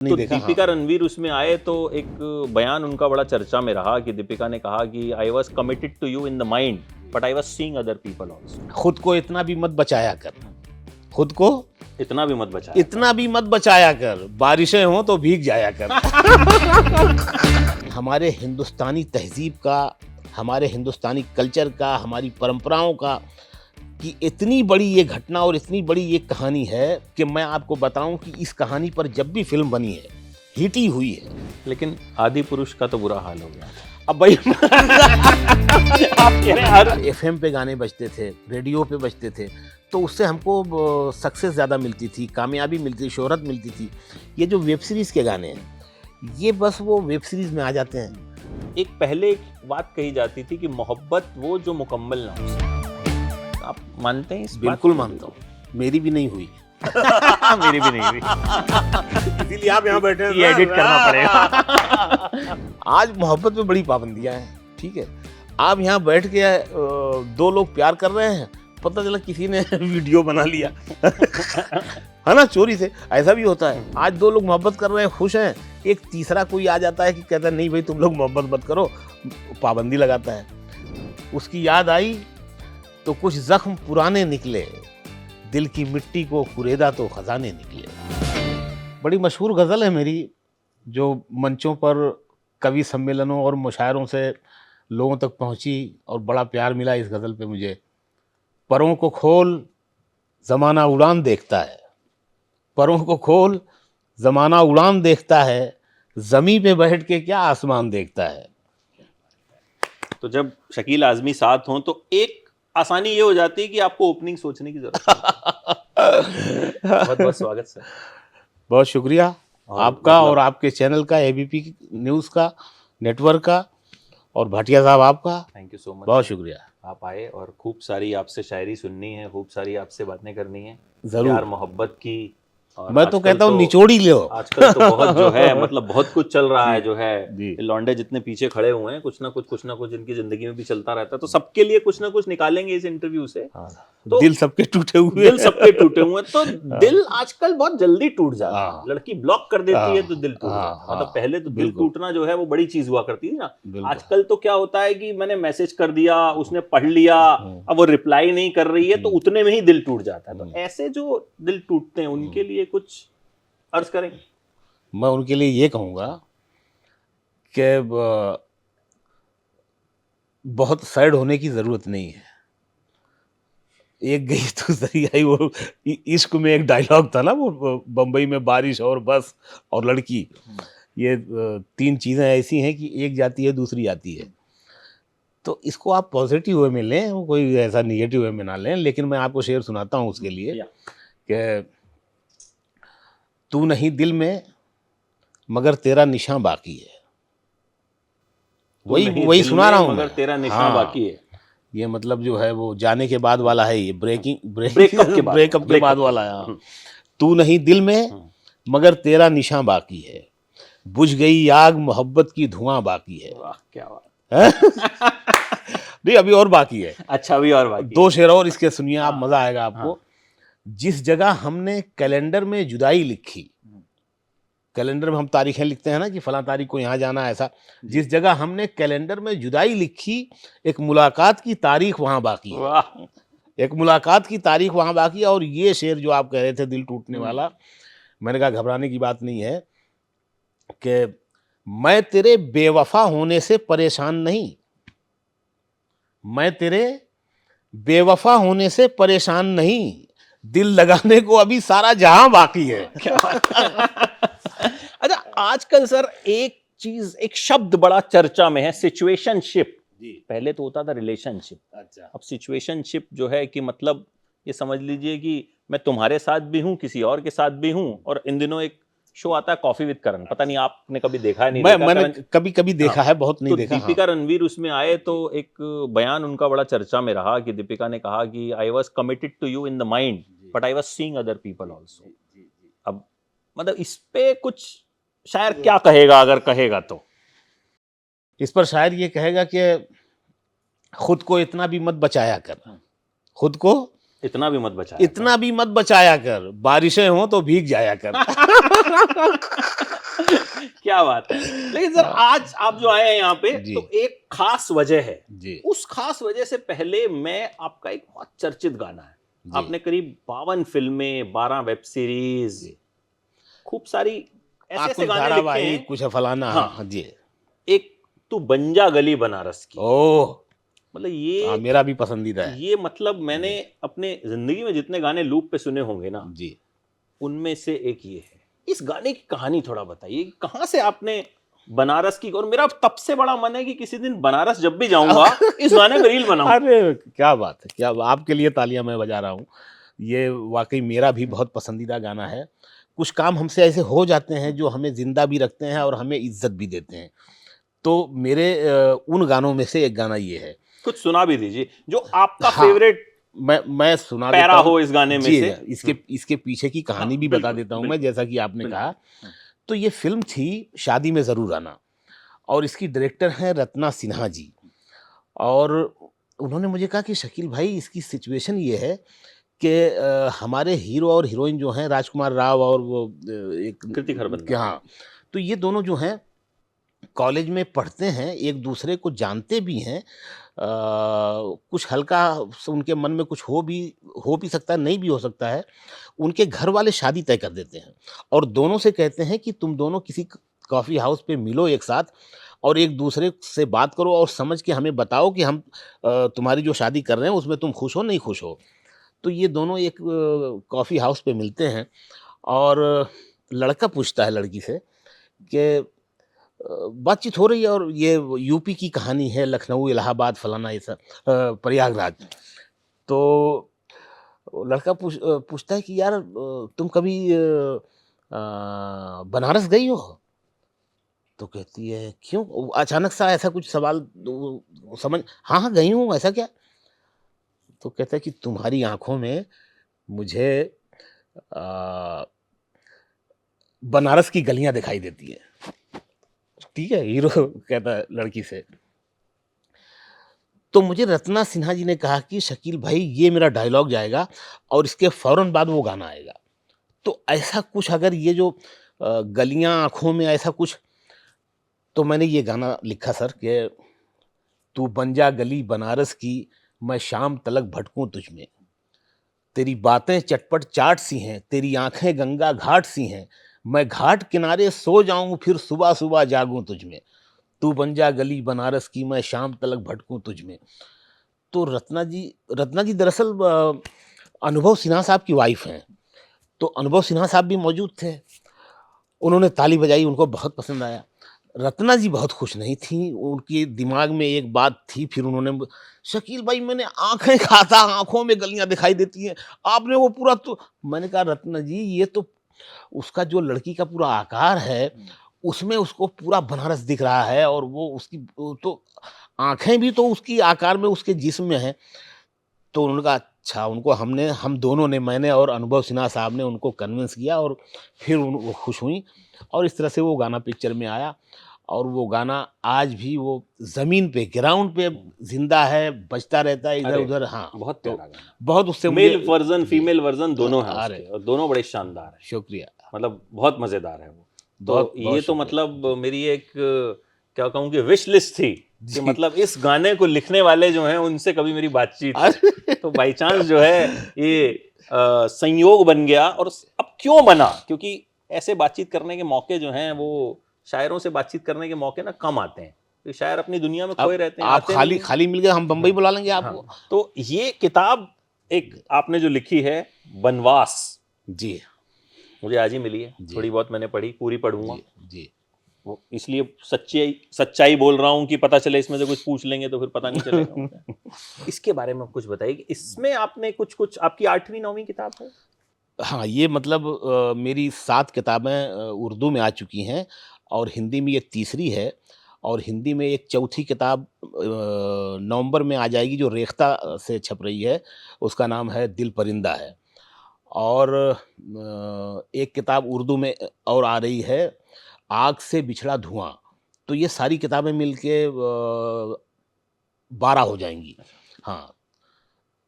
नहीं तो देखा। दीपिका रणवीर उसमें आए तो एक बयान उनका बड़ा चर्चा में रहा कि दीपिका ने कहा कि I was committed to you in the mind but I was seeing other people also. खुद को इतना भी मत बचाया कर, खुद को इतना भी मत बचा, इतना भी मत बचाया कर, बारिशें हो तो भीग जाया कर। हमारे हिंदुस्तानी तहजीब का, हमारे हिंदुस्तानी कल्चर का, हमारी परंपराओं का कि इतनी बड़ी ये घटना और इतनी बड़ी ये कहानी है कि मैं आपको बताऊं कि इस कहानी पर जब भी फिल्म बनी है, हिट ही हुई है। लेकिन आदि पुरुष का तो बुरा हाल हो गया। अब भाई आप कह रहे हैं हर एफएम पे गाने बजते थे, रेडियो पे बजते थे, तो उससे हमको सक्सेस ज़्यादा मिलती थी, कामयाबी मिलती थी, शोहरत मिलती थी। ये जो वेब सीरीज़ के गाने हैं, ये बस वो वेब सीरीज़ में आ जाते हैं। एक पहले एक बात कही जाती थी कि मोहब्बत वो जो मुकम्मल ना हो सके। आप मानते हैं इस बात बिल्कुल को? मानता हूँ, मेरी भी नहीं हुई। मेरी भी नहीं हुई। इसीलिए आप यहाँ बैठे हैं। ये एडिट करना पड़ेगा। आज मोहब्बत में बड़ी पाबंदियां हैं, ठीक है। आप यहाँ बैठ के दो लोग प्यार कर रहे हैं, पता चला किसी ने वीडियो बना लिया, है ना, चोरी से। ऐसा भी होता है। आज दो लोग मोहब्बत कर रहे हैं, खुश हैं, एक तीसरा कोई आ जाता है कि कहता है नहीं भाई तुम लोग मोहब्बत मत करो, पाबंदी लगाता है। उसकी याद आई तो कुछ जख्म पुराने निकले, दिल की मिट्टी को कुरेदा तो खजाने निकले। बड़ी मशहूर गज़ल है मेरी, जो मंचों पर कवि सम्मेलनों और मुशायरों से लोगों तक पहुंची और बड़ा प्यार मिला इस गज़ल पे मुझे। परों को खोल ज़माना उड़ान देखता है, परों को खोल ज़माना उड़ान देखता है, ज़मीं पे बैठ के क्या आसमान देखता है। तो जब शकील आजमी साथ हों तो एक आसानी ये हो जाती है कि आपको ओपनिंग सोचने की जरूरत है। बहुत बहुत स्वागत सर। बहुत शुक्रिया आपका मतलब और आपके चैनल का, एबीपी न्यूज़ का, नेटवर्क का, और भाटिया साहब आपका थैंक यू सो मच। बहुत शुक्रिया। आप आए और खूब सारी आपसे शायरी सुननी है, खूब सारी आपसे बातें करनी है, जरूर। प्यार मोहब्बत की। और मैं तो आजकल कहता हूँ निचोड़ ही लो। आजकल तो बहुत जो है मतलब बहुत कुछ चल रहा है जो है। जी। ये लौंडे जितने पीछे खड़े हुए हैं, कुछ ना कुछ इनकी जिंदगी में भी चलता रहता है, तो सबके लिए कुछ ना कुछ निकालेंगे इस इंटरव्यू से। तो दिल सबके टूटे हुए, दिल सबके टूटे हुए हैं। तो दिल आजकल बहुत जल्दी टूट जाता है। लड़की ब्लॉक कर देती है तो दिल टूट जाता है। मतलब पहले तो दिल टूटना जो है वो बड़ी चीज हुआ करती थी ना। आजकल तो क्या होता है कि मैंने मैसेज कर दिया, उसने पढ़ लिया, अब वो रिप्लाई नहीं कर रही है तो उतने में ही दिल टूट जाता है। तो ऐसे जो दिल टूटते हैं उनके लिए कुछ अर्ज करें। मैं उनके लिए ये कहूँगा कि बहुत सैड होने की ज़रूरत नहीं है। एक गई तो सही आई। वो इश्क में एक डायलॉग था ना, वो बम्बई में बारिश और बस और लड़की, ये तीन चीज़ें ऐसी हैं कि एक जाती है दूसरी आती है। तो इसको आप पॉजिटिव वे में लें, वो कोई ऐसा निगेटिव वे में ना लें। लेकिन मैं आपको शेर सुनाता हूँ उसके लिए कि तू नहीं दिल में मगर तेरा निशान बाकी है। वही सुना रहा हूँ मगर मैं। तेरा निशान बाकी है। ये मतलब जो है वो जाने के बाद वाला है, ये ब्रेकअप के बाद वाला है। तू नहीं दिल में मगर तेरा निशान बाकी है, बुझ गई आग मोहब्बत की धुआं बाकी है। वाह क्या बात। नहीं अभी और बाकी है। अच्छा अभी और बाकी दो शेर और इसके सुनिए आप, मजा आएगा आपको। जिस जगह हमने कैलेंडर में जुदाई लिखी, कैलेंडर में हम तारीखें लिखते हैं ना कि फला तारीख को यहाँ जाना, ऐसा। जिस जगह हमने कैलेंडर में जुदाई लिखी, एक मुलाकात की तारीख वहाँ बाकी है। एक मुलाकात की तारीख वहाँ बाकी है। और ये शेर जो आप कह रहे थे दिल टूटने वाला, मैंने कहा घबराने की बात नहीं है कि मैं तेरे बेवफा होने से परेशान नहीं, मैं तेरे बेवफा होने से परेशान नहीं, दिल लगाने को अभी सारा जहां बाकी है। अच्छा आजकल सर एक चीज, एक शब्द बड़ा चर्चा में है, सिचुएशनशिप। पहले तो होता था रिलेशनशिप। अच्छा। अब सिचुएशनशिप जो है कि मतलब ये समझ लीजिए कि मैं तुम्हारे साथ भी हूँ, किसी और के साथ भी हूँ। और इन दिनों एक शो आता है कॉफी विद करण, पता नहीं आपने कभी देखा है नहीं देखा? मैंने कभी कभी देखा है, बहुत नहीं देखा। दीपिका रणवीर उसमें आए तो एक बयान उनका बड़ा चर्चा में रहा कि दीपिका ने कहा कि I was committed to you in the mind but I was seeing other people also. अब मतलब इस पे कुछ शायर क्या कहेगा, अगर कहेगा तो? इस पर शायर ये कहेगा कि खुद को इतना भी मत बचाया कर, खुद को इतना भी मत बचाया इतना भी मत बचाया कर, बारिशें हो तो भीग जाया कर। क्या बात है। लेकिन सर आज आप जो आए हैं यहाँ पे जी। तो एक खास वजह है। जी उस खास वजह से पहले मैं आपका एक बहुत चर्चित गाना है, जी। आपने करीब 52 फिल्में, 12 वेब सीरीज, जी। खूब सारी ऐसे ऐसे कुछ गाने लिखे धारावाहिक, हैं। कुछ फलाना। हाँ। हाँ जी। एक तू बंजा गली बनारस की, ओह, मतलब मेरा भी पसंदीदा है। ये मतलब मैंने अपने जिंदगी में जितने गाने लूप पे सुने होंगे ना, जी। उनमें से एक ये है। इस गाने की कहानी थोड़ा बताइए, कहाँ से आपने बनारस की, और मेरा तब से बड़ा मन है कि किसी दिन बनारस जब भी जाऊंगा इस गाने पे रील बनाऊं। अरे क्या बात है, क्या आपके लिए तालियां मैं बजा रहा हूँ। ये वाकई मेरा भी बहुत पसंदीदा गाना है। कुछ काम हमसे ऐसे हो जाते हैं जो हमें जिंदा भी रखते हैं और हमें इज्जत भी देते हैं। तो मेरे उन गानों में से एक गाना ये है। कुछ सुना भी दीजिए जो आपका हाँ, फेवरेट मैं सुना पैरा देता हूँ। हो इस गाने में जी, से। इसके पीछे की कहानी हाँ, भी बता बिल्कुल, देता हूँ मैं, बिल्कुल, जैसा कि आपने बिल्कुल। कहा। तो ये फिल्म थी शादी में ज़रूर आना, और इसकी डायरेक्टर हैं रत्ना सिन्हा जी। और उन्होंने मुझे कहा कि शकील भाई, इसकी सिचुएशन ये है कि हमारे हीरो और हीरोइन जो हैं राजकुमार राव और वो एक कृति खरबंदा। क्या, हाँ, तो ये दोनों जो हैं कॉलेज में पढ़ते हैं, एक दूसरे को जानते भी हैं। कुछ हल्का उनके मन में कुछ हो भी सकता है, नहीं भी हो सकता है। उनके घर वाले शादी तय कर देते हैं और दोनों से कहते हैं कि तुम दोनों किसी कॉफ़ी हाउस पे मिलो एक साथ, और एक दूसरे से बात करो और समझ के हमें बताओ कि हम तुम्हारी जो शादी कर रहे हैं उसमें तुम खुश हो, नहीं खुश हो। तो ये दोनों एक कॉफ़ी हाउस पे मिलते हैं और लड़का पूछता है लड़की से कि बातचीत हो रही है, और ये यूपी की कहानी है, लखनऊ, इलाहाबाद, फलाना, ये सब, प्रयागराज। तो वो लड़का पूछता है कि यार, तुम कभी बनारस गई हो? तो कहती है क्यों? वो अचानक सा ऐसा कुछ सवाल समझ, हाँ हाँ गई हूँ, ऐसा क्या? तो कहता है कि तुम्हारी आंखों में मुझे आ, बनारस की गलियां दिखाई देती हैं। ठीक है, हीरो कहता है लड़की से। तो मुझे रत्ना सिन्हा जी ने कहा कि शकील भाई, ये मेरा डायलॉग जाएगा और इसके फौरन बाद वो गाना आएगा। तो ऐसा कुछ, अगर ये जो गलियां आंखों में, ऐसा कुछ, तो मैंने ये गाना लिखा सर कि तू बन जा गली बनारस की, मैं शाम तलक भटकूं तुझ में। तेरी बातें चटपट चाट सी हैं, तेरी आंखें गंगा घाट सी हैं। मैं घाट किनारे सो जाऊं, फिर सुबह सुबह जागूं तुझ में। तू बन जा गली बनारस की, मैं शाम तलक भटकूं तुझ में। तो रत्ना जी दरअसल अनुभव सिन्हा साहब की वाइफ हैं। तो अनुभव सिन्हा साहब भी मौजूद थे। उन्होंने ताली बजाई, उनको बहुत पसंद आया। रत्ना जी बहुत खुश नहीं थीं, उनके दिमाग में एक बात थी। फिर उन्होंने शकील भाई, मैंने आँखें कहा था, आँखों में गलियाँ दिखाई देती हैं, आपने वो पूरा तो। मैंने कहा रत्ना जी, ये तो उसका जो लड़की का पूरा आकार है, उसमें उसको पूरा बनारस दिख रहा है, और वो उसकी वो तो आँखें भी तो उसकी आकार में, उसके जिस्म में हैं। तो उन्होंने कहा अच्छा, उनको हम दोनों ने, मैंने और अनुभव सिन्हा साहब ने उनको कन्विंस किया, और फिर वो खुश हुईं, और इस तरह से वो गाना पिक्चर में आया। और वो गाना आज भी वो ज़मीन पे, ग्राउंड पे ज़िंदा है, बजता रहता है अरे इधर-उधर। हाँ, बहुत तो प्यारा गाना, बहुत उससे मेल मुझे वर्जन जी, फीमेल वर्जन दोनों हैं अरे उसके, और दोनों बड़े शानदार हैं। शुक्रिया, मतलब बहुत मजेदार है वो। बहुत तो बहुत ये तो शुक्रिया। मतलब मेरी एक क्या कहूँ कि विश लिस्ट थी कि जी। मतलब इस गाने को लिखने वाले जो हैं उनसे कभी मेरी बातचीत हो। अरे तो बाई चांस जो है ये संयोग बन गया। और अब क्यों बना, क्योंकि ऐसे बातचीत करने के मौके जो हैं वो, शायरों से बातचीत करने के मौके ना कम आते हैं, तो शायर अपनी दुनिया में खोए अब रहते हैं, आप आते खाली नहीं हैं। खाली मिल गए, हम बम्बई हाँ, बुला लेंगे हाँ। आपको। तो ये किताब एक आपने जो लिखी है बनवास, जी, मुझे आज ही मिली है, जी, थोड़ी बहुत मैंने पढ़ी, पूरी पढ़ूंगा। जी, जी। वो इसलिए सच्चाई सच्चाई बोल रहा हूँ कि पता चले इसमें से कुछ पूछ लेंगे तो फिर पता नहीं चलेगा मुझे। इसके बारे में कुछ बताइए कि इसमें आपने कुछ आपकी 8वीं 9वीं किताब है? हाँ, ये मतलब मेरी 7 किताबें उर्दू में आ चुकी हैं, और हिंदी में ये तीसरी है। और हिंदी में एक चौथी किताब नवंबर में आ जाएगी, जो रेख्ता से छप रही है, उसका नाम है दिल परिंदा है। और एक किताब उर्दू में और आ रही है, आग से बिछड़ा धुआँ। तो ये सारी किताबें मिल के 12 हो जाएँगी। हाँ,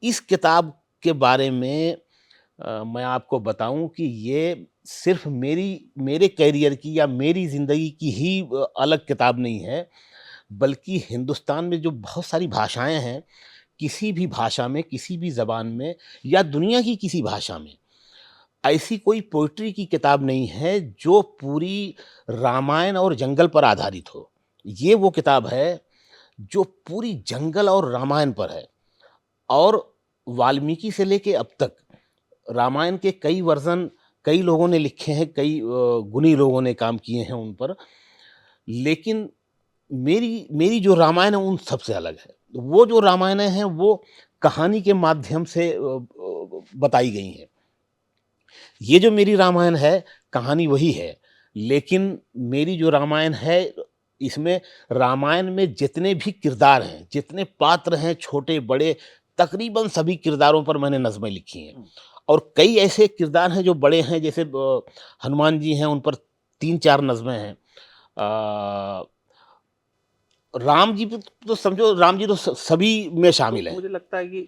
इस किताब के बारे में मैं आपको बताऊं कि ये सिर्फ मेरे करियर की या मेरी ज़िंदगी की ही अलग किताब नहीं है, बल्कि हिंदुस्तान में जो बहुत सारी भाषाएँ हैं, किसी भी भाषा में, किसी भी ज़बान में या दुनिया की किसी भाषा में, ऐसी कोई पोएट्री की किताब नहीं है जो पूरी रामायण और जंगल पर आधारित हो। ये वो किताब है जो पूरी जंगल और रामायण पर है और वाल्मीकि से लेके अब तक रामायण के कई वर्ज़न कई लोगों ने लिखे हैं, कई गुणी लोगों ने काम किए हैं उन पर। लेकिन मेरी मेरी जो रामायण है उन सबसे अलग है। वो जो रामायणें हैं वो कहानी के माध्यम से बताई गई हैं। ये जो मेरी रामायण है, कहानी वही है, लेकिन मेरी जो रामायण है, इसमें रामायण में जितने भी किरदार हैं, जितने पात्र हैं, छोटे-बड़े, तकरीबन सभी किरदारों पर मैंने नज़्में लिखी हैं। और कई ऐसे किरदार हैं जो बड़े हैं, जैसे हनुमान जी हैं, उन पर 3-4 नज़्में हैं। राम जी पे तो समझो, राम जी तो सभी में शामिल हैं। मुझे लगता है कि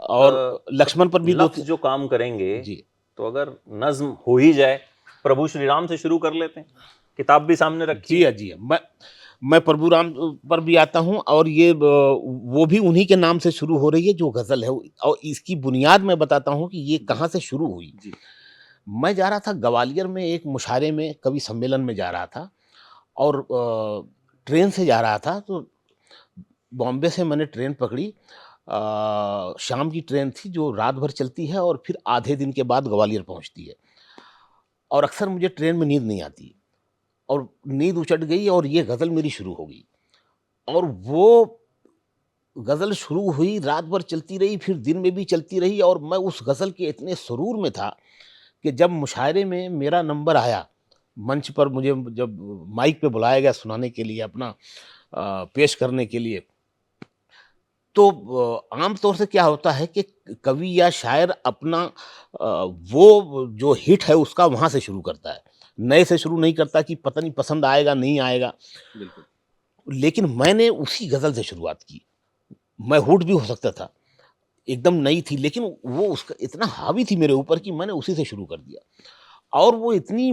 और लक्ष्मण पर भी लफ्ज़ जो काम करेंगे जी। तो अगर नज़्म हो ही जाए, प्रभु श्री राम से शुरू कर लेते हैं, किताब भी सामने रखी जी हाँ, जी हाँ। मैं प्रभु राम पर भी आता हूँ और ये वो भी उन्हीं के नाम से शुरू हो रही है जो गज़ल है, और इसकी बुनियाद मैं बताता हूँ कि ये कहाँ से शुरू हुई। जी। मैं जा रहा था ग्वालियर में एक मुशायरे में, कवि सम्मेलन में जा रहा था और ट्रेन से जा रहा था, तो बॉम्बे से मैंने ट्रेन पकड़ी। शाम की ट्रेन थी जो रात भर चलती है और फिर आधे दिन के बाद ग्वालियर पहुँचती है। और अक्सर मुझे ट्रेन में नींद नहीं आती और नींद उचट गई और ये गज़ल मेरी शुरू हो गई। और वो गज़ल शुरू हुई, रात भर चलती रही, फिर दिन में भी चलती रही और मैं उस गज़ल के इतने सुरूर में था कि जब मुशायरे में मेरा नंबर आया, मंच पर मुझे जब माइक पे बुलाया गया सुनाने के लिए, अपना पेश करने के लिए, तो आम तौर से क्या होता है कि कवि या शायर अपना वो जो हिट है उसका वहाँ से शुरू करता है। नए से शुरू नहीं करता कि पता नहीं पसंद आएगा, नहीं आएगा। बिल्कुल। लेकिन मैंने उसी गज़ल से शुरुआत की। मैं हुट भी हो सकता था, एकदम नई थी, लेकिन वो उसका इतना हावी थी मेरे ऊपर कि मैंने उसी से शुरू कर दिया। और वो इतनी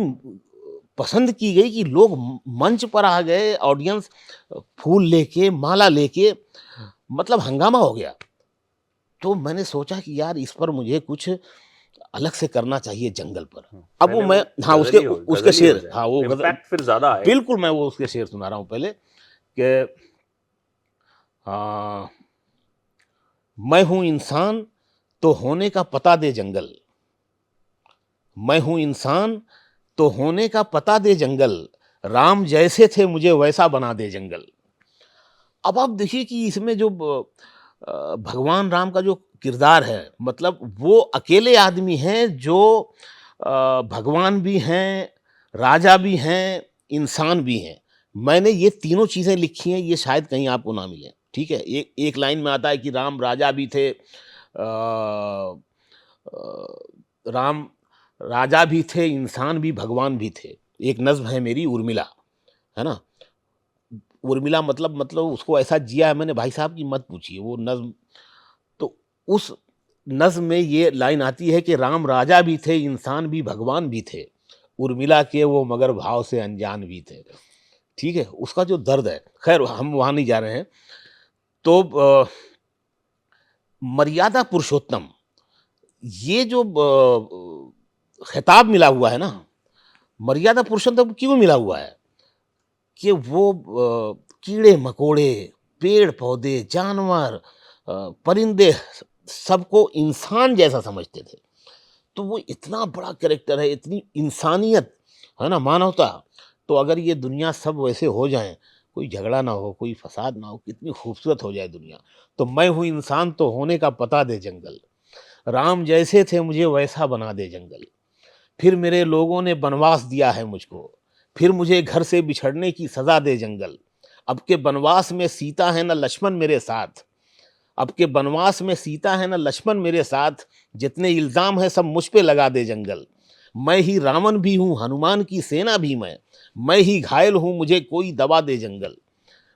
पसंद की गई कि लोग मंच पर आ गए, ऑडियंस फूल लेके, माला लेके, मतलब हंगामा हो गया। तो मैंने सोचा कि यार इस पर मुझे कुछ अलग से करना चाहिए जंगल पर। अब वो मैं हाँ, उसके शेर, हाँ, वो गज़ल फिर ज़्यादा है। बिल्कुल, मैं वो उसके शेर सुना रहा हूँ पहले कि मैं हूँ इंसान तो होने का पता दे जंगल, मैं हूँ इंसान तो होने का पता दे जंगल, राम जैसे थे मुझे वैसा बना दे जंगल। अब आप देखिए कि इसमें जो भगवान राम का जो किरदार है, मतलब वो अकेले आदमी हैं जो भगवान भी हैं, राजा भी हैं, इंसान भी हैं। मैंने ये तीनों चीज़ें लिखी हैं, ये शायद कहीं आपको ना मिलें, ठीक है? एक लाइन में आता है कि राम राजा भी थे, राम राजा भी थे, इंसान भी, भगवान भी थे। एक नज़्म है मेरी उर्मिला, है ना? उर्मिला मतलब उसको ऐसा जिया है मैंने भाई साहब कि मत पूछिए वो नज़्म। तो उस नज़्म में ये लाइन आती है कि राम राजा भी थे, इंसान भी, भगवान भी थे, उर्मिला के वो मगर भाव से अनजान भी थे। ठीक है? उसका जो दर्द है, खैर हम वहाँ नहीं जा रहे हैं। तो मर्यादा पुरुषोत्तम, ये जो खिताब मिला हुआ है ना, मर्यादा पुरुषोत्तम क्यों मिला हुआ है? कि वो कीड़े-मकोड़े, पेड़-पौधे, जानवर, परिंदे, सबको इंसान जैसा समझते थे। तो वो इतना बड़ा कैरेक्टर है, इतनी इंसानियत, है ना, मानवता। तो अगर ये दुनिया सब वैसे हो जाएँ, कोई झगड़ा ना हो, कोई फसाद ना हो, कितनी खूबसूरत हो जाए दुनिया। तो मैं हूँ इंसान तो होने का पता दे जंगल, राम जैसे थे मुझे वैसा बना दे जंगल। फिर मेरे लोगों ने बनवास दिया है मुझको, फिर मुझे घर से बिछड़ने की सज़ा दे जंगल। अब के बनवास में सीता है न लक्ष्मण मेरे साथ, अब के बनवास में सीता है न लक्ष्मण मेरे साथ, जितने इल्ज़ाम हैं सब मुझ पे लगा दे जंगल। मैं ही रावण भी हूँ, हनुमान की सेना भी मैं ही घायल हूँ, मुझे कोई दवा दे जंगल।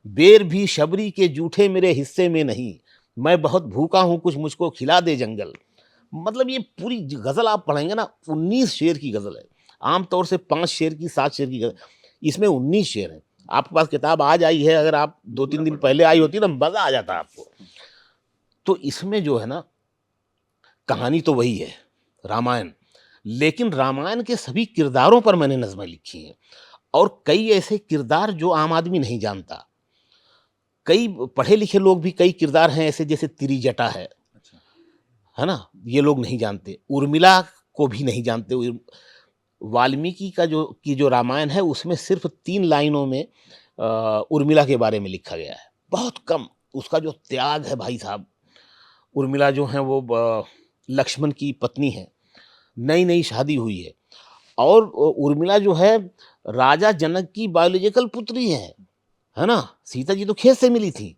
बेर भी शबरी के जूठे मेरे हिस्से में नहीं, मैं बहुत भूखा हूँ, कुछ मुझको खिला दे जंगल। मतलब ये पूरी गज़ल आप पढ़ेंगे ना, 19 शेर की गज़ल है। आमतौर से 5 शेर की 7 शेर की गज़ल, इसमें 19 शेर हैं। आपके पास किताब आज आई है, अगर आप 2-3 दिन पहले आई होती ना, मज़ा आ जाता आपको। तो इसमें जो है ना, कहानी तो वही है रामायण, लेकिन रामायण के सभी किरदारों पर मैंने नज़्में लिखी हैं, और कई ऐसे किरदार जो आम आदमी नहीं जानता। कई पढ़े लिखे लोग भी, कई किरदार हैं ऐसे, जैसे त्रिजटा है ना, ये लोग नहीं जानते। उर्मिला को भी नहीं जानते। वाल्मीकि का जो रामायण है, उसमें सिर्फ 3 लाइनों में उर्मिला के बारे में लिखा गया है, बहुत कम। उसका जो त्याग है भाई साहब, उर्मिला जो है वो लक्ष्मण की पत्नी है, नई नई शादी हुई है, और उर्मिला जो है राजा जनक की बायोलॉजिकल पुत्री है ना। सीता जी तो खेत से मिली थी,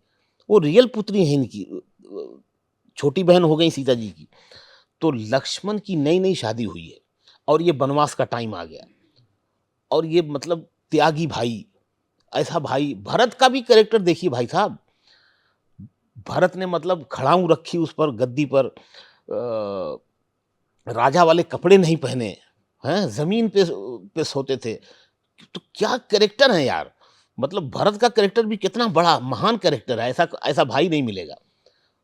वो रियल पुत्री है इनकी, छोटी बहन हो गई सीता जी की। तो लक्ष्मण की नई नई शादी हुई है, और ये वनवास का टाइम आ गया, और ये मतलब त्यागी भाई, ऐसा भाई। भरत का भी कैरेक्टर देखिए भाई साहब, भरत ने मतलब खड़ाऊं रखी उस पर गद्दी पर, राजा वाले कपड़े नहीं पहने हैं, जमीन पे सोते थे। तो क्या कैरेक्टर है यार, मतलब भरत का कैरेक्टर भी कितना बड़ा महान कैरेक्टर है। ऐसा ऐसा भाई नहीं मिलेगा।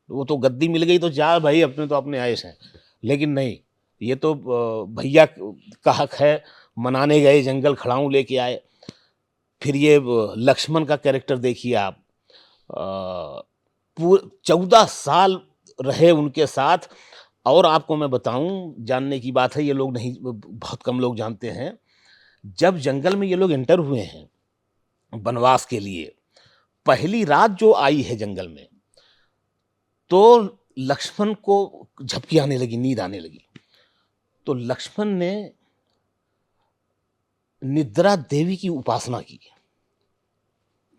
वो तो गद्दी मिल गई तो जा भाई, अपने तो अपने आयश हैं, लेकिन नहीं, ये तो भैया का हक है, मनाने गए, जंगल खड़ाऊं लेके आए। फिर ये लक्ष्मण का कैरेक्टर देखिए आप, 14 साल रहे उनके साथ। और आपको मैं बताऊं, जानने की बात है, ये लोग नहीं, बहुत कम लोग जानते हैं, जब जंगल में ये लोग एंटर हुए हैं वनवास के लिए, पहली रात जो आई है जंगल में, तो लक्ष्मण को झपकी आने लगी, नींद आने लगी। तो लक्ष्मण ने निद्रा देवी की उपासना की,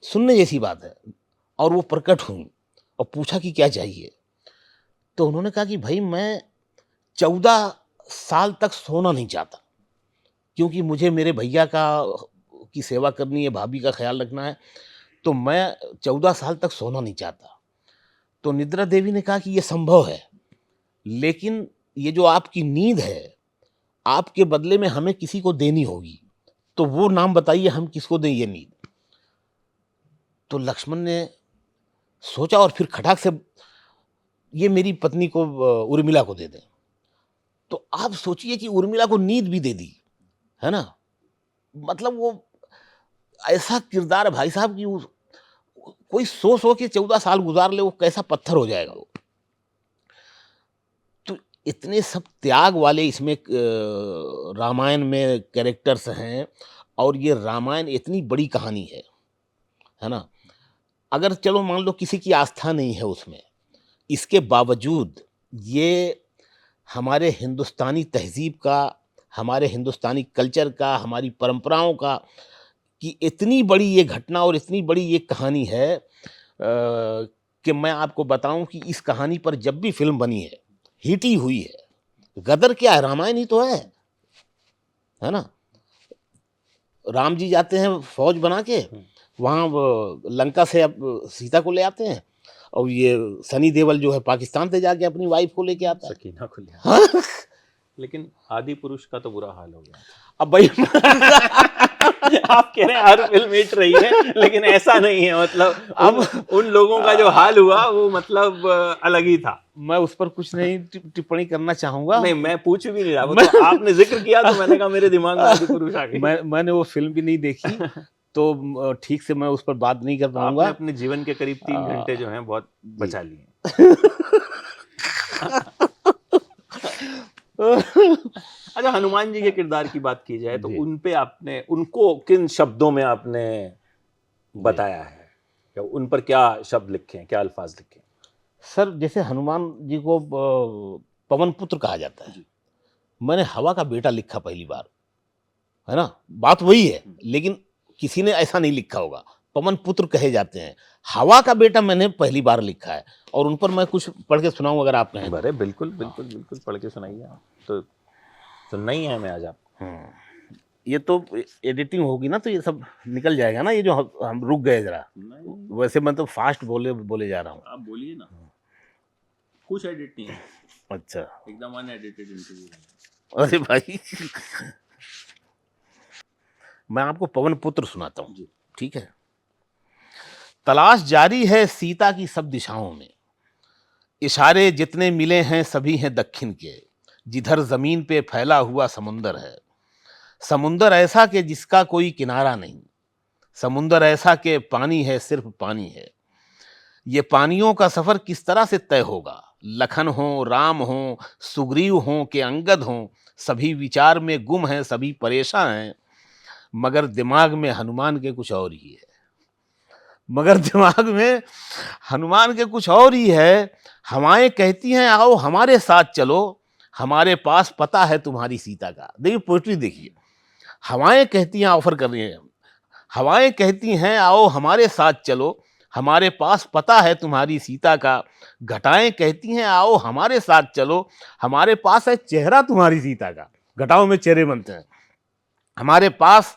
सुनने जैसी बात है, और वो प्रकट हुई और पूछा कि क्या चाहिए। तो उन्होंने कहा कि भाई मैं 14 साल तक सोना नहीं चाहता, क्योंकि मुझे मेरे भैया की सेवा करनी है, भाभी का ख्याल रखना है, तो मैं 14 साल तक सोना नहीं चाहता। तो निद्रा देवी ने कहा कि ये संभव है, लेकिन ये जो आपकी नींद है, आपके बदले में हमें किसी को देनी होगी, तो वो नाम बताइए, हम किसको दें ये नींद। तो लक्ष्मण ने सोचा, और फिर खटाक से, ये मेरी पत्नी को, उर्मिला को दे दें। तो आप सोचिए कि उर्मिला को नींद भी दे दी, है ना। मतलब वो ऐसा किरदार है भाई साहब कि कोई सो के 14 साल गुजार ले, वो कैसा पत्थर हो जाएगा वो। तो इतने सब त्याग वाले इसमें रामायण में कैरेक्टर्स हैं, और ये रामायण इतनी बड़ी कहानी है ना। अगर चलो मान लो किसी की आस्था नहीं है उसमें, इसके बावजूद ये हमारे हिंदुस्तानी तहजीब का, हमारे हिंदुस्तानी कल्चर का, हमारी परंपराओं का, कि इतनी बड़ी ये घटना और इतनी बड़ी ये कहानी है, कि मैं आपको बताऊं कि इस कहानी पर जब भी फिल्म बनी है, हिट ही हुई है। गदर क्या है, रामायण ही तो है ना। राम जी जाते हैं फौज बना के, वहाँ लंका से अब सीता को ले आते हैं, और ये सनी देओल जो है पाकिस्तान से जाके अपनी वाइफ को लेके आता है, सकीना को ले। हाँ? लेकिन आदि पुरुष का तो बुरा हाल हो गया। अब भाई आप कह रहे हैं हर फिल्म हिट रही है, लेकिन ऐसा नहीं है। मतलब अब उन लोगों का जो हाल हुआ वो मतलब अलग ही था। मैं उस पर कुछ नहीं टिप्पणी करना चाहूंगा। नहीं, मैं पूछ भी नहीं रहा, वो तो आपने जिक्र किया तो मैंने कहा मेरे दिमाग में आदि पुरुष आ गई। मैंने वो फिल्म भी नहीं देखी, तो ठीक से मैं उस पर बात नहीं कर पाऊंगा। आपने अपने जीवन के करीब 3 घंटे जो हैं बहुत बचा लिए। अच्छा, हनुमान जी के किरदार की बात की जाए तो उन पे आपने, उनको किन शब्दों में आपने बताया है, या उन पर क्या शब्द लिखे हैं, क्या अल्फाज लिखे हैं? सर, जैसे हनुमान जी को पवन पुत्र कहा जाता है, मैंने हवा का बेटा लिखा पहली बार, है ना। बात वही है, लेकिन किसी ने ऐसा नहीं लिखा होगा। पवन पुत्र कहे जाते हैं, हवा का बेटा मैंने पहली बार लिखा है, और उन पर मैं कुछ पढ़ के सुनाऊं अगर आप कहें। अरे बिल्कुल बिल्कुल बिल्कुल, पढ़ के सुनाइए आप। तो नहीं है, मैं आज आप ये तो एडिटिंग होगी ना, तो ये सब निकल जाएगा ना, ये जो हम रुक गए जरा। वैसे मैं तो फास्ट बोले जा रहा हूँ। आप बोलिए ना, कुछ एडिट नहीं है। अच्छा, एकदम अनएडिटेड इंटरव्यू। अरे भाई मैं आपको पवन पुत्र सुनाता हूँ, जी। ठीक है। तलाश जारी है सीता की सब दिशाओं में, इशारे जितने मिले हैं सभी हैं दक्षिण के, जिधर जमीन पे फैला हुआ समुंदर है, समुंदर ऐसा कि जिसका कोई किनारा नहीं, समुंदर ऐसा कि पानी है सिर्फ पानी है। ये पानियों का सफर किस तरह से तय होगा, लखन हो, राम हो, सुग्रीव हो कि अंगद हो, सभी विचार में गुम हैं, सभी परेशान हैं, मगर दिमाग में हनुमान के कुछ और ही है, मगर दिमाग में हनुमान के कुछ और ही है। हवाएं कहती हैं आओ हमारे साथ चलो, हमारे पास पता है तुम्हारी सीता का। देखिए पोइट्री देखिए, हवाएं कहती हैं, ऑफर कर रही हैं, हवाएं कहती हैं आओ हमारे साथ चलो, हमारे पास पता है तुम्हारी सीता का। घटाएं कहती हैं आओ हमारे साथ चलो, हमारे पास है चेहरा तुम्हारी सीता का। घटाओं में चेहरे बनते हैं, हमारे पास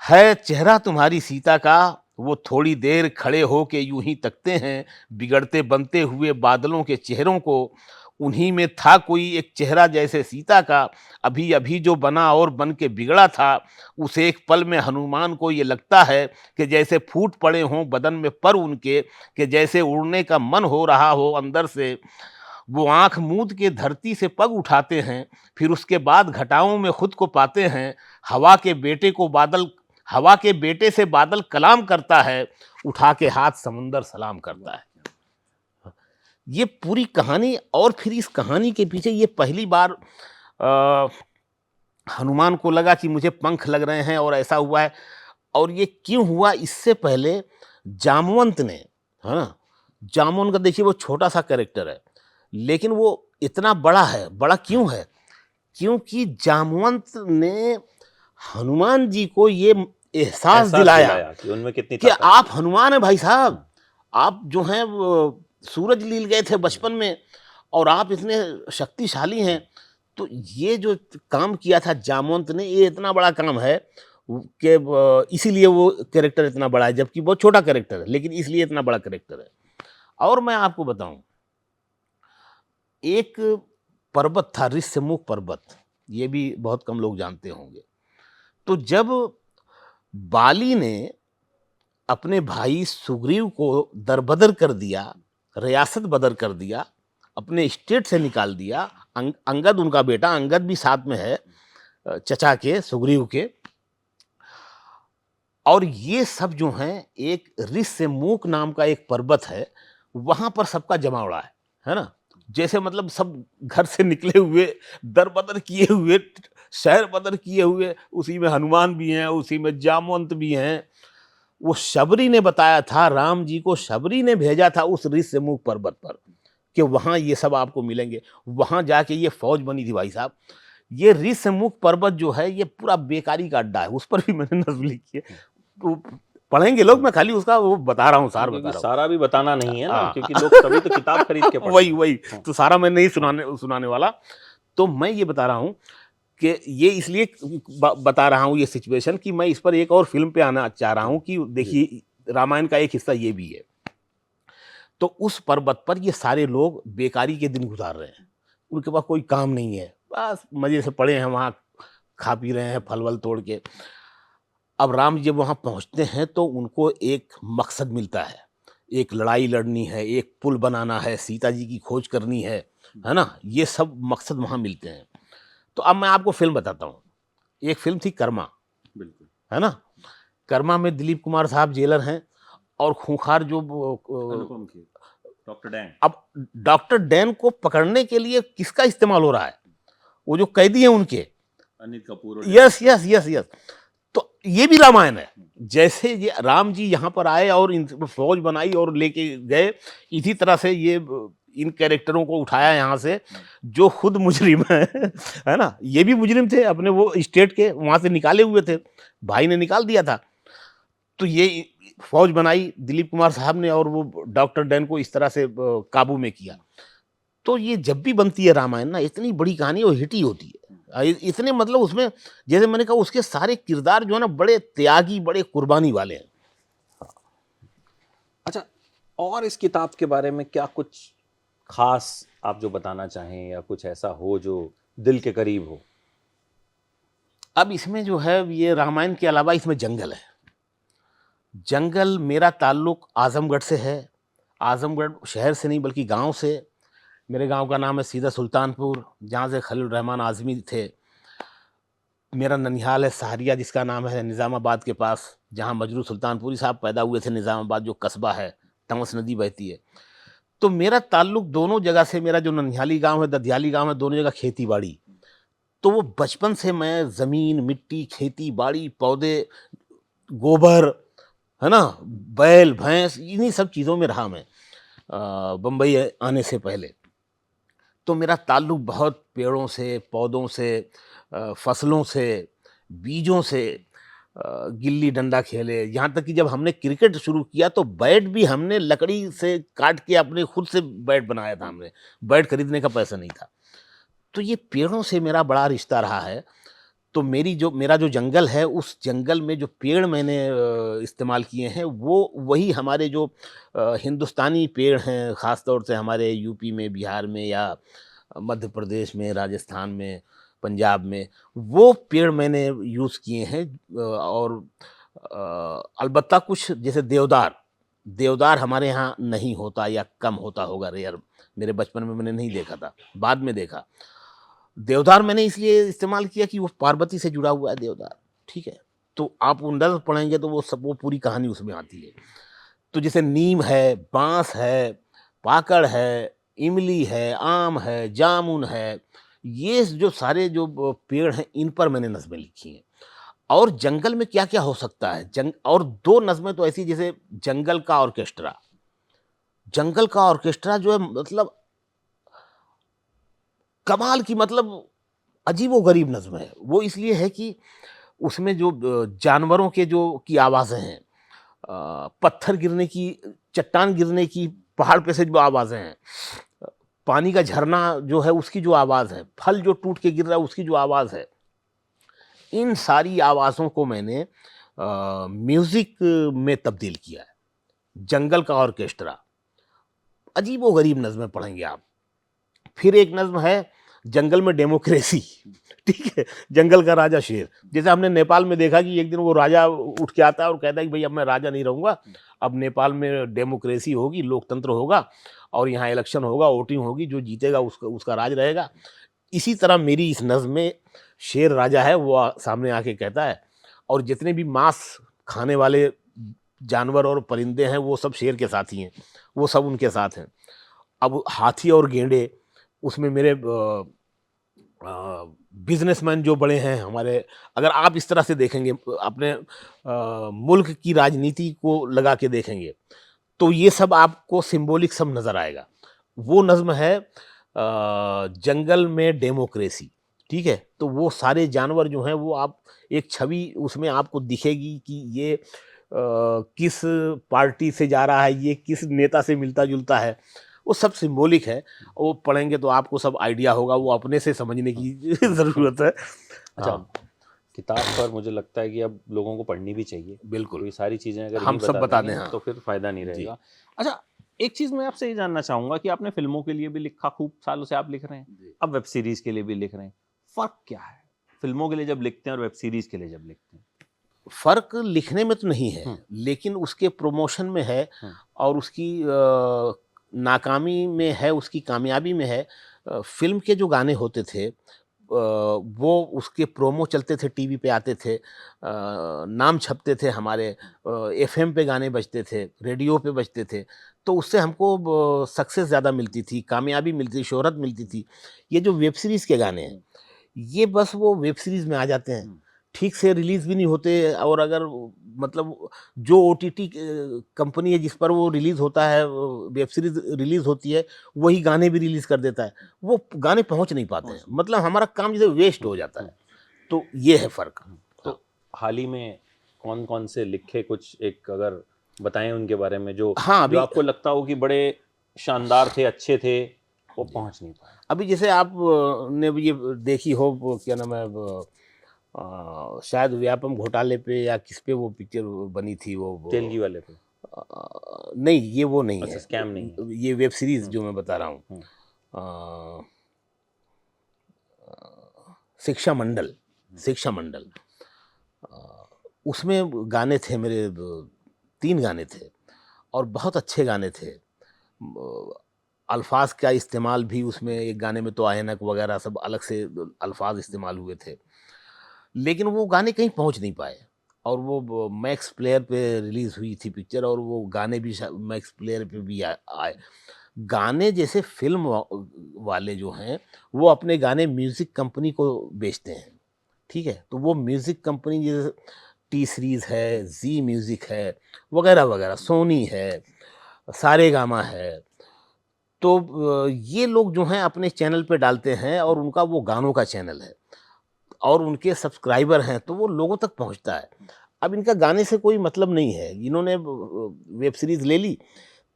है चेहरा तुम्हारी सीता का। वो थोड़ी देर खड़े हो के यूं ही तकते हैं बिगड़ते बनते हुए बादलों के चेहरों को, उन्हीं में था कोई एक चेहरा जैसे सीता का, अभी अभी जो बना और बन के बिगड़ा था। उस एक पल में हनुमान को ये लगता है कि जैसे फूट पड़े हों बदन में पर उनके, कि जैसे उड़ने का मन हो रहा हो अंदर से। वो आंख मूंद के धरती से पग उठाते हैं, फिर उसके बाद घटाओं में खुद को पाते हैं। हवा के बेटे को बादल, हवा के बेटे से बादल कलाम करता है, उठा के हाथ समुंदर सलाम करता है। ये पूरी कहानी, और फिर इस कहानी के पीछे ये पहली बार हनुमान को लगा कि मुझे पंख लग रहे हैं और ऐसा हुआ है। और ये क्यों हुआ, इससे पहले जामवंत ने, है ना, जामुन का देखिए वो छोटा सा कैरेक्टर है लेकिन वो इतना बड़ा है। बड़ा क्यों है, क्योंकि जामवंत ने हनुमान जी को ये एहसास दिलाया कि उनमें कितनी कि ताकत आप हनुमान है भाई साहब, आप जो हैं वो सूरज लील गए थे बचपन में और आप इतने शक्तिशाली हैं। तो ये जो काम किया था जामवंत ने, ये इतना बड़ा काम है कि इसीलिए वो कैरेक्टर इतना बड़ा है, जबकि बहुत छोटा कैरेक्टर है लेकिन इसलिए इतना बड़ा कैरेक्टर है। और मैं आपको बताऊं, एक पर्वत था ऋष्यमुख पर्वत, ये भी बहुत कम लोग जानते होंगे। तो जब बाली ने अपने भाई सुग्रीव को दरबदर कर दिया, रियासत बदर कर दिया, अपने स्टेट से निकाल दिया, अंगद उनका बेटा, अंगद भी साथ में है चचा के, सुग्रीव के, और ये सब जो हैं, एक ऋष्यमुख नाम का एक पर्वत है, वहां पर सबका जमावड़ा है ना। जैसे मतलब सब घर से निकले हुए, दरबदर किए हुए, शहर बदर किए हुए, उसी में हनुमान भी हैं, उसी में जामवंत भी हैं। वो शबरी ने बताया था, राम जी को शबरी ने भेजा था उस ऋष्यमुख पर्वत पर कि वहाँ ये सब आपको मिलेंगे। वहाँ जाके ये फौज बनी थी भाई साहब। ये ऋष्यमुख पर्वत जो है ये पूरा बेकारी का अड्डा है, उस पर भी मैंने नज्म लिखी है, तो पढ़ेंगे लोग, मैं खाली उसका वो बता रहा हूँ, सार बता रहा हूँ। सारा भी बताना नहीं है ना, क्योंकि लोग तभी तो किताब खरीद के पढ़ेंगे। वही तो सारा मैं नहीं सुनाने वाला। तो मैं ये बता रहा हूँ कि ये इसलिए बता रहा हूँ ये सिचुएशन कि मैं इस पर एक और फिल्म पे आना चाह रहा हूँ कि देखिए रामायण का एक हिस्सा ये भी है। तो उस पर्वत पर ये सारे लोग बेकारी के दिन गुजार रहे हैं, उनके पास कोई काम नहीं है, बस मजे से पड़े हैं वहाँ, खा पी रहे हैं फल वल तोड़ के। अब राम जी जब वहाँ पहुँचते हैं तो उनको एक मकसद मिलता है, एक लड़ाई लड़नी है, एक पुल बनाना है, सीता जी की खोज करनी है ना, ये सब मकसद वहाँ मिलते हैं। तो अब मैं आपको फिल्म बताता हूँ। एक फिल्म थी कर्मा, बिल्कुल, है ना। कर्मा में दिलीप कुमार साहब जेलर हैं और खूंखार जो डॉक्टर डैन। अब डॉक्टर डैन को पकड़ने के लिए किसका इस्तेमाल हो रहा है, वो जो कैदी हैं उनके, Anil Kapoor. Yes yes yes yes. तो ये भी रामायण है। जैसे ये राम जी यहाँ पर आए और इन फौज बनाई और लेके गए, इसी तरह से ये इन कैरेक्टरों को उठाया यहाँ से जो खुद मुजरिम है ना। ये भी मुजरिम थे, अपने वो स्टेट के वहाँ से निकाले हुए थे, भाई ने निकाल दिया था। तो ये फौज बनाई दिलीप कुमार साहब ने और वो डॉक्टर डैन को इस तरह से काबू में किया। तो ये जब भी बनती है रामायण ना, इतनी बड़ी कहानी और हिट ही होती है। इतने मतलब उसमें, जैसे मैंने कहा, उसके सारे किरदार जो है ना बड़े त्यागी, बड़े कुर्बानी वाले हैं। अच्छा, और इस किताब के बारे में क्या कुछ खास आप जो बताना चाहें या कुछ ऐसा हो जो दिल के करीब हो? अब इसमें जो है ये रामायण के अलावा इसमें जंगल है। जंगल मेरा ताल्लुक आजमगढ़ से है। आजमगढ़ शहर से नहीं बल्कि गांव से। मेरे गांव का नाम है सीधा सुल्तानपुर, जहाँ से खलील रहमान आज़मी थे। मेरा ननिहाल है सहरिया, जिसका नाम है निज़ामाबाद के पास, जहाँ मजरू सुल्तानपुरी साहब पैदा हुए थे। निज़ामाबाद जो कस्बा है, तमस नदी बहती है। तो मेरा ताल्लुक दोनों जगह से, मेरा जो ननिहाली गांव है, ददियाली गांव है, दोनों जगह खेती बाड़ी। तो वो बचपन से मैं ज़मीन, मिट्टी, खेती बाड़ी, पौधे, गोबर, है ना, बैल भैंस, इन्हीं सब चीज़ों में रहा मैं बम्बई आने से पहले। तो मेरा ताल्लुक बहुत पेड़ों से, पौधों से, फसलों से, बीजों से, गिल्ली डंडा खेले। यहाँ तक कि जब हमने क्रिकेट शुरू किया तो बैट भी हमने लकड़ी से काट के अपने खुद से बैट बनाया था हमने। बैट खरीदने का पैसा नहीं था। तो ये पेड़ों से मेरा बड़ा रिश्ता रहा है। तो मेरा जो जंगल है, उस जंगल में जो पेड़ मैंने इस्तेमाल किए हैं, वो वही हमारे जो हिंदुस्तानी पेड़ हैं, ख़ास तौर से हमारे यूपी में, बिहार में, या मध्य प्रदेश में, राजस्थान में, पंजाब में, वो पेड़ मैंने यूज़ किए हैं। और अलबत्ता कुछ जैसे देवदार हमारे यहाँ नहीं होता या कम होता होगा, रेयर। मेरे बचपन में मैंने नहीं देखा था, बाद में देखा। देवदार मैंने इसलिए इस्तेमाल किया कि वो पार्वती से जुड़ा हुआ है देवदार, ठीक है। तो आप वो नज़्म पढ़ेंगे तो वो पूरी कहानी उसमें आती है। तो जैसे नीम है, बांस है, पाकड़ है, इमली है, आम है, जामुन है, ये जो सारे जो पेड़ हैं, इन पर मैंने नज़में लिखी हैं। और जंगल में क्या-क्या हो सकता है, और 2 नज़में तो ऐसी, जैसे जंगल का ऑर्केस्ट्रा। जंगल का ऑर्केस्ट्रा जो है, मतलब कमाल की, मतलब अजीबो-गरीब नज़्म है। वो इसलिए है कि उसमें जो जानवरों के जो की आवाज़ें हैं, पत्थर गिरने की, चट्टान गिरने की, पहाड़ पे से जो आवाज़ें हैं, पानी का झरना जो है उसकी जो आवाज़ है, फल जो टूट के गिर रहा है उसकी जो आवाज़ है, इन सारी आवाज़ों को मैंने म्यूज़िक में तब्दील किया है। जंगल का ऑर्केस्ट्रा, अजीबो-गरीब नज़्में पढ़ेंगे आप। फिर एक नज़्म है जंगल में डेमोक्रेसी, ठीक है, जंगल का राजा शेर। जैसे हमने नेपाल में देखा कि एक दिन वो राजा उठ के आता है और कहता है कि भाई अब मैं राजा नहीं रहूँगा, अब नेपाल में डेमोक्रेसी होगी, लोकतंत्र होगा, और यहाँ इलेक्शन होगा, वोटिंग होगी, जो जीतेगा उसका राज रहेगा। इसी तरह मेरी इस नज़्म में शेर राजा है, वो सामने आके कहता है, और जितने भी मांस खाने वाले जानवर और परिंदे हैं वो सब शेर के साथी हैं, वो सब उनके साथ हैं। अब हाथी और गेंडे, उसमें मेरे बिजनेसमैन जो बड़े हैं हमारे, अगर आप इस तरह से देखेंगे, अपने मुल्क की राजनीति को लगा के देखेंगे, तो ये सब आपको सिंबॉलिक सब नज़र आएगा। वो नज़्म है जंगल में डेमोक्रेसी, ठीक है। तो वो सारे जानवर जो हैं, वो आप एक छवि उसमें आपको दिखेगी कि ये किस पार्टी से जा रहा है, ये किस नेता से मिलता जुलता है, वो सब सिंबॉलिक है। वो पढ़ेंगे तो आपको सब आइडिया होगा, वो अपने से समझने की ज़रूरत है। अच्छा, किताब पर मुझे लगता है कि अब लोगों को पढ़नी भी चाहिए। बिल्कुल, तो ये सारी चीज़ें अगर हम सब बता दें, हाँ, तो फिर फ़ायदा नहीं रहेगा। अच्छा, एक चीज़ मैं आपसे ये जानना चाहूँगा कि आपने फ़िल्मों के लिए भी लिखा, खूब सालों से आप लिख रहे हैं, अब वेब सीरीज़ के लिए भी लिख रहे हैं। फ़र्क क्या है फ़िल्मों के लिए जब लिखते हैं और वेब सीरीज़ के लिए जब लिखते हैं? फ़र्क लिखने में तो नहीं है, लेकिन उसके प्रमोशन में है, और उसकी नाकामी में है, उसकी कामयाबी में है। फ़िल्म के जो गाने होते थे, वो उसके प्रोमो चलते थे, टीवी पे आते थे, नाम छपते थे हमारे, एफ़एम पे गाने बजते थे, रेडियो पे बजते थे, तो उससे हमको सक्सेस ज़्यादा मिलती थी, कामयाबी मिलती थी, शोहरत मिलती थी। ये जो वेब सीरीज़ के गाने हैं, ये बस वो वेब सीरीज़ में आ जाते हैं, ठीक से रिलीज़ भी नहीं होते, और अगर मतलब जो ओटीटी कंपनी है जिस पर वो रिलीज़ होता है, वेब सीरीज़ रिलीज़ होती है, वही गाने भी रिलीज़ कर देता है। वो गाने पहुँच नहीं पाते हैं, मतलब हमारा काम जैसे वेस्ट हो जाता है। तो ये है फ़र्क। तो हाल ही में कौन-कौन से लिखे, कुछ एक अगर बताएँ उनके बारे में, जो हाँ, जो अभी आपको लगता हो कि बड़े शानदार थे, अच्छे थे, वो पहुँच नहीं पाए? अभी जैसे आप ने ये देखी हो, वो क्या नाम है, शायद व्यापम घोटाले पे या किस पे वो पिक्चर बनी थी, वो तेलगी वाले पे? नहीं, ये वो नहीं अच्छा, है, स्कैम नहीं है। ये वेब सीरीज जो मैं बता रहा हूँ, शिक्षा मंडल, शिक्षा मंडल, उसमें गाने थे मेरे 3 गाने थे और बहुत अच्छे गाने थे। अल्फाज का इस्तेमाल भी उसमें, एक गाने में तो ऐनक वगैरह सब अलग से अल्फाज इस्तेमाल हुए थे, लेकिन वो गाने कहीं पहुंच नहीं पाए। और वो मैक्स प्लेयर पे रिलीज हुई थी पिक्चर, और वो गाने भी मैक्स प्लेयर पे भी आए। गाने जैसे फिल्म वाले जो हैं, वो अपने गाने म्यूजिक कंपनी को बेचते हैं, ठीक है? तो वो म्यूजिक कंपनी जैसे टी सीरीज है, जी म्यूजिक है, वगैरह वगैरह, सोनी है, सारेगामा है। तो ये लोग जो हैं अपने चैनल पे डालते हैं, और उनका वो गानों का चैनल है और उनके सब्सक्राइबर हैं, तो वो लोगों तक पहुंचता है। अब इनका गाने से कोई मतलब नहीं है, इन्होंने वेब सीरीज ले ली,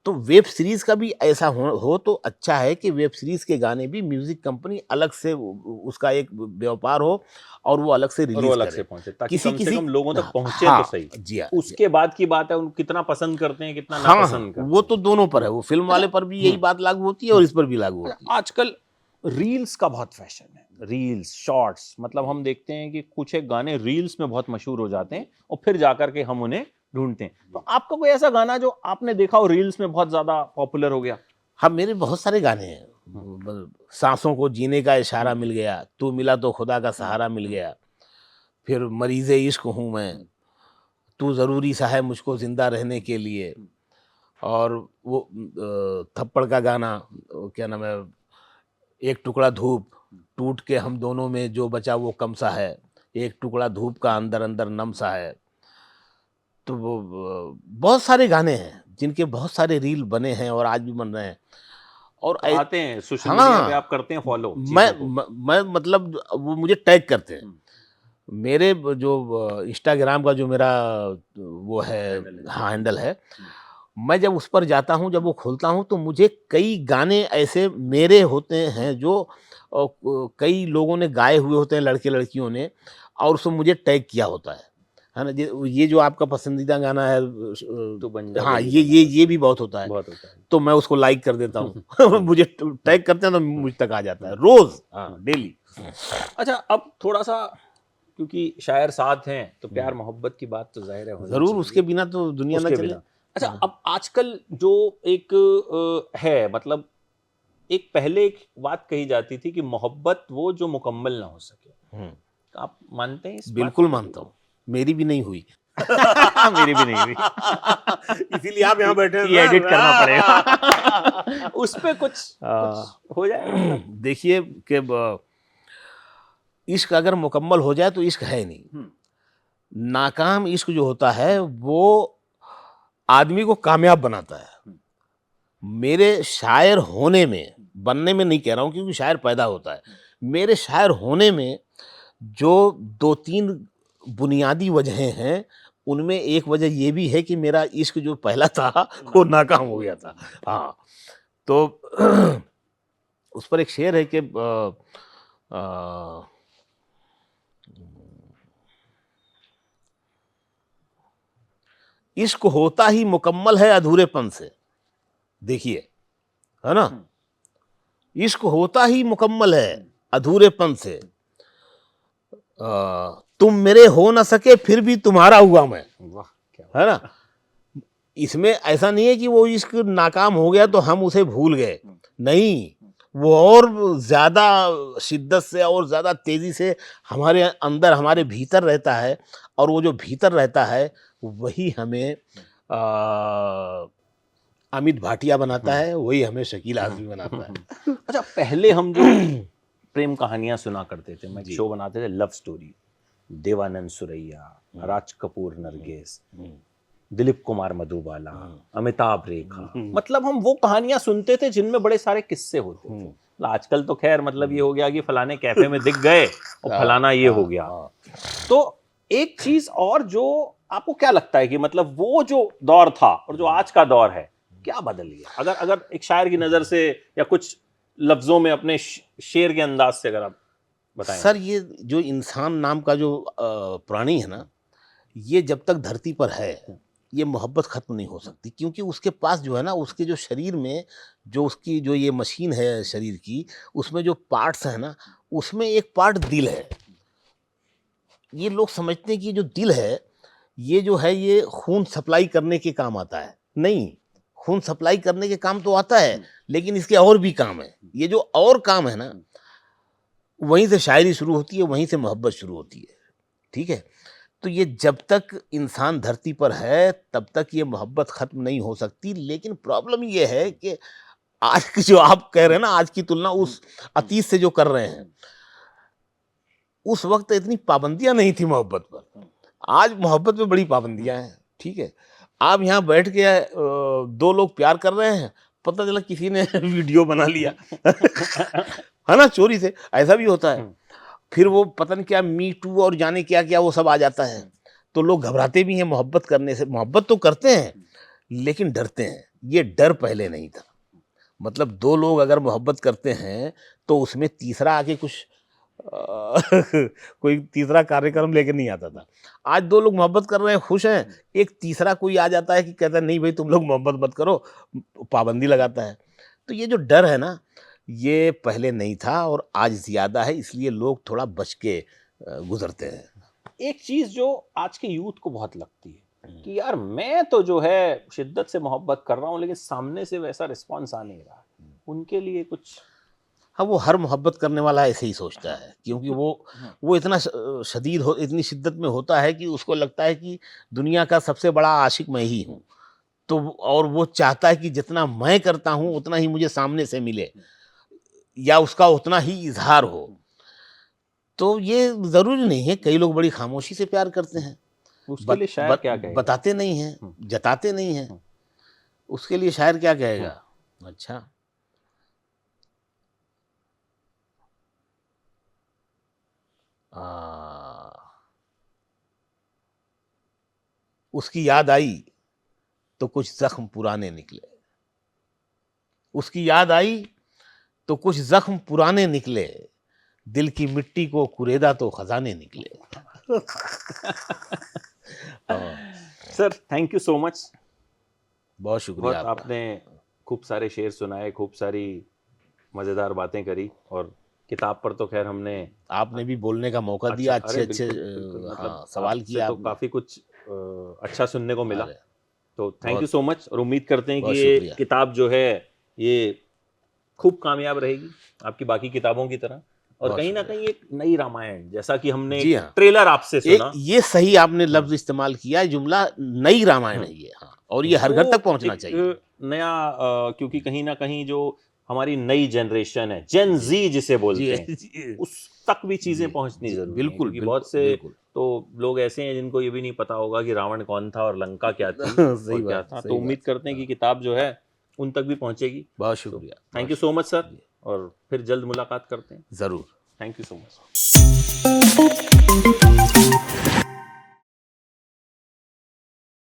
तो वेब सीरीज का भी ऐसा हो तो अच्छा है कि वेब सीरीज के गाने भी म्यूजिक कंपनी अलग से उसका एक व्यापार हो और वो अलग से और वो रिलीज अलग करे। से पहुंचे, ताकि किसी कम से किसी कम लोगों तक पहुंचे तो हाँ, सही। जी हाँ, उसके बाद की बात है उन कितना पसंद करते हैं, कितना हाँ, नापसंद करते वो हैं। तो दोनों पर है, वो फिल्म वाले पर भी यही बात लागू होती है और इस पर भी लागू होती है। आजकल रील्स का बहुत फैशन है, रील्स शॉर्ट्स, मतलब हम देखते हैं कि कुछ एक गाने रील्स में बहुत मशहूर हो जाते हैं और फिर जाकर के हम उन्हें ढूंढते हैं। तो आपका कोई ऐसा गाना जो आपने देखा हो रील्स में बहुत ज्यादा पॉपुलर हो गया? हाँ, मेरे बहुत सारे गाने हैं। सांसों को जीने का इशारा मिल गया, तू मिला तो खुदा का सहारा मिल गया, फिर मरीज़े इश्क हूँ मैं, तू ज़रूरी सा है मुझको ज़िंदा रहने के लिए, और वो थप्पड़ का गाना, क्या नाम है, एक टुकड़ा धूप, टूट के हम दोनों में जो बचा वो कम सा है, एक टुकड़ा धूप का अंदर अंदर नम सा है। तो वो बहुत सारे गाने हैं जिनके बहुत सारे रील बने हैं और आज भी बन रहे हैं। और तो आते हैं सोशल मीडिया पे, हाँ, आप करते हैं फॉलो मैं चीजों को? मैं मतलब वो मुझे टैग करते हैं। मेरे जो इंस्टाग्राम का जो मेरा वो है, हाँ, हैंडल है, मैं जब उस पर जाता हूँ, जब वो खोलता हूँ, तो मुझे कई गाने ऐसे मेरे होते हैं जो कई लोगों ने गाए हुए होते हैं, लड़के लड़कियों ने, और उसमें मुझे टैग किया होता है ना? ये जो आपका पसंदीदा गाना है, तो बन जा हाँ, बेड़ी ये भी बहुत होता है, बहुत होता है। तो मैं उसको लाइक कर देता हूँ। मुझे टैग करते हैं तो मुझ तक आ जाता है रोज, हाँ, डेली। अच्छा, अब थोड़ा सा, क्योंकि शायर साथ हैं तो प्यार मोहब्बत की बात तो जाहिर है होनी जरूर, चाहिए। उसके बिना तो दुनिया ना उसके चले। बिना, अच्छा, अब आजकल जो एक है, मतलब एक पहले एक बात कही जाती थी कि मोहब्बत वो जो मुकम्मल ना हो सके। आप मानते हैं इस बात बिल्कुल को? मानता हूँ, मेरी भी नहीं हुई। मेरी भी नहीं हुई। इसीलिए आप यहाँ बैठे हैं ये सर। एडिट करना पड़ेगा। उस पे कुछ हो जाए मतलब। देखिए कि इश्क अगर मुकम्मल हो जाए तो इश्क है नहीं। नाकाम इश्क जो होता है वो आदमी को कामयाब बनाता है। मेरे शायर होने में, बनने में नहीं कह रहा हूँ क्योंकि शायर पैदा होता है, मेरे शायर होने में जो 2-3 बुनियादी वजहें हैं, उनमें एक वजह ये भी है कि मेरा इश्क जो पहला था वो नाकाम हो गया था। हाँ, तो उस पर एक शेर है कि अ, इश्क होता ही मुकम्मल है अधूरेपन से। देखिए, है ना? इश्क होता ही मुकम्मल है अधूरेपन से। तुम मेरे हो ना सके फिर भी तुम्हारा हुआ मैं। वाह, क्या है ना? इसमें ऐसा नहीं है कि वो इश्क नाकाम हो गया तो हम उसे भूल गए, नहीं, वो और ज़्यादा शिद्दत से और ज़्यादा तेज़ी से हमारे अंदर, हमारे भीतर रहता है, और वो जो भीतर रहता है वही हमें अमित भाटिया बनाता है, वही हमें शकील आज़मी बनाता है। अच्छा, पहले हम जो प्रेम कहानियां सुना करते थे, मैं एक शो बनाते थे लव स्टोरी, देवानंद सुरैया, राज कपूर नरगिस, दिलीप कुमार मधुबाला, अमिताभ रेखा, मतलब हम वो कहानियां सुनते थे जिनमें बड़े सारे किस्से होते थे। मतलब आजकल तो खैर मतलब ये हो गया कि फलाने कैफे में दिख गए और फलाना ये हो गया। तो एक चीज और, जो आपको क्या लगता है कि मतलब वो जो दौर था और जो आज का दौर है, क्या बदल गया? अगर अगर एक शायर की नजर से या कुछ लफ्जों में अपने शेर के अंदाज से अगर आप बताएं। सर, ये जो इंसान नाम का जो प्राणी है ना, ये जब तक धरती पर है ये मोहब्बत ख़त्म नहीं हो सकती, क्योंकि उसके पास जो है ना, उसके जो शरीर में जो उसकी जो ये मशीन है शरीर की, उसमें जो पार्ट्स हैं ना, उसमें एक पार्ट दिल है। ये लोग समझते हैं कि जो दिल है, ये जो है ये खून सप्लाई करने के काम आता है। नहीं, खून सप्लाई करने के काम तो आता है, लेकिन इसके और भी काम है। ये जो और काम है ना, वहीं से शायरी शुरू होती है, वहीं से मोहब्बत शुरू होती है। ठीक है? तो ये जब तक इंसान धरती पर है, तब तक ये मोहब्बत ख़त्म नहीं हो सकती। लेकिन प्रॉब्लम ये है कि आज की जो आप कह रहे हैं ना, आज की तुलना उस अतीत से जो कर रहे हैं, उस वक़्त इतनी पाबंदियाँ नहीं थी मोहब्बत पर। आज मोहब्बत में बड़ी पाबंदियाँ हैं। ठीक है? आप यहाँ बैठ के 2 लोग प्यार कर रहे हैं, पता चला किसी ने वीडियो बना लिया। है ना? चोरी से, ऐसा भी होता है। फिर वो पता नहीं क्या मी टू और जाने क्या-क्या वो सब आ जाता है। तो लोग घबराते भी हैं मोहब्बत करने से। मोहब्बत तो करते हैं, लेकिन डरते हैं। ये डर पहले नहीं था। मतलब 2 लोग अगर मोहब्बत करते हैं, तो उसमें तीसरा आके कुछ कोई तीसरा कार्यक्रम लेके नहीं आता था। आज 2 लोग मोहब्बत कर रहे हैं, खुश हैं, एक तीसरा कोई आ जाता है कि कहता है नहीं भाई तुम लोग मोहब्बत मत करो, पाबंदी लगाता है। तो ये जो डर है ना, ये पहले नहीं था और आज ज़्यादा है, इसलिए लोग थोड़ा बच के गुज़रते हैं। एक चीज जो आज के यूथ को बहुत लगती है कि यार मैं तो जो है शिद्दत से मोहब्बत कर रहा हूँ, लेकिन सामने से वैसा रिस्पॉन्स आ नहीं रहा। उनके लिए कुछ? हाँ, वो हर मोहब्बत करने वाला ऐसे ही सोचता है, क्योंकि वो इतना शदीद हो, इतनी शिद्दत में होता है कि उसको लगता है कि दुनिया का सबसे बड़ा आशिक मैं ही हूँ। तो और वो चाहता है कि जितना मैं करता हूँ, उतना ही मुझे सामने से मिले या उसका उतना ही इज़हार हो। तो ये ज़रूरी नहीं है, कई लोग बड़ी खामोशी से प्यार करते हैं। उसके लिए शायर क्या कहेगा? बताते नहीं हैं, जताते नहीं हैं। उसके लिए शायर क्या कहेगा? अच्छा। उसकी याद आई तो कुछ ज़ख्म पुराने निकले। उसकी याद आई तो कुछ ज़ख्म पुराने निकले। दिल की मिट्टी को कुरेदा तो खजाने निकले। Sir thank you so much. बहुत शुक्रिया आपका। आपने खूब सारे शेर सुनाए, खूब सारी मज़ेदार बातें करी, और किताब पर तो खैर हमने, आपने भी बोलने का मौका दिया, अच्छे मतलब हाँ, सवाल किया तो आपने। काफ़ी कुछ अच्छा सुनने को मिला। अरे, तो थैंक यू सो मच, और उम्मीद करते हैं कि बहुत ये शुक्रिया। किताब जो है ये खूब कामयाब रहेगी आपकी बाकी किताबों की तरह, और बहुत कहीं ना शुक्रिया। कहीं एक नई रामायण, जैसा कि हमने जी एक हाँ। ट्रेलर आपसे सुना, ये सही आपने लफ्ज़ इस्तेमाल किया, जुमला नई रामायण है ये। हाँ, और ये हर घर वो तक पहुंचना एक चाहिए। नया क्योंकि कहीं ना कहीं जो हमारी नई जनरेशन है, जेन जी, जी जिसे बोलते जी, हैं, जी, उस तक भी चीजें जी, पहुंचनी जी, जरूरी है, बिल्कुल, क्योंकि बहुत बिल्कुल, से बिल्कुल। तो लोग ऐसे हैं जिनको ये भी नहीं पता होगा कि रावण कौन था और लंका क्या थी और सही क्या बात, था। तो सही उम्मीद बात। करते हैं कि हाँ, किताब जो है उन तक भी पहुंचेगी। बहुत तो शुक्रिया। थैंक बहुत यू सो मच सर, शुक्रिया। और फिर जल्द मुलाकात करते हैं। ज़रूर। Thank you so much.